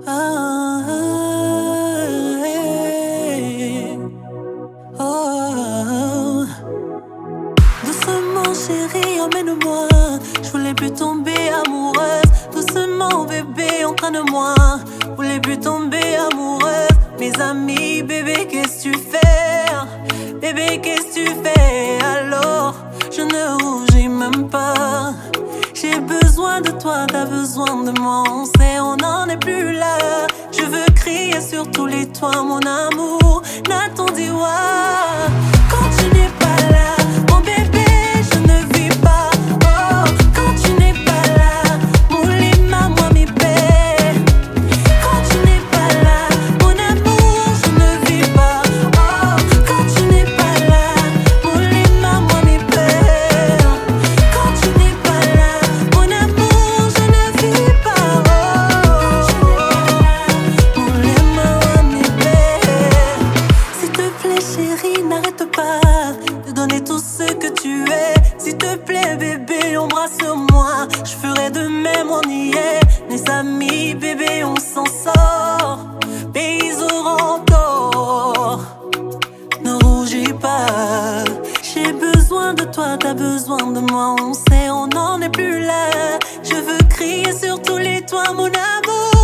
Ah, hey, oh. Doucement chérie, emmène-moi. Je voulais plus tomber amoureuse. Doucement bébé, entraîne-moi. Je voulais plus tomber amoureuse. Mes amis, bébé, qu'est-ce que tu fais? Bébé, qu'est-ce que tu fais? Alors, je ne rougis même pas. J'ai besoin de toi, t'as besoin de moi. On sait, on n'en est plus là. Je veux crier sur tous les toits, mon amour. Nathan Diwa, quand tu n'es pas là, mon bébé, je ne vis pas. Oh, quand tu n'es pas là, moulima, moi, mes pères. Quand tu n'es pas là, mon amour, je ne vis pas. Oh, quand tu n'es pas là, moulima, moi, mes pères. Quand tu n'es pas là, mon amour, je ne vis pas. Oh, moulima, moi, mes pères. S'il te plaît, chérie, n'arrête pas de donner tout ce que tu es. S'il te plaît, bébé, embrasse-moi. Je ferai de même, on y est. Mes amis, bébé, on s'en sort. Pays auront tort. Ne rougis pas. J'ai besoin de toi, t'as besoin de moi. On sait, on n'en est plus là. Je veux crier sur tous les toits, mon amour.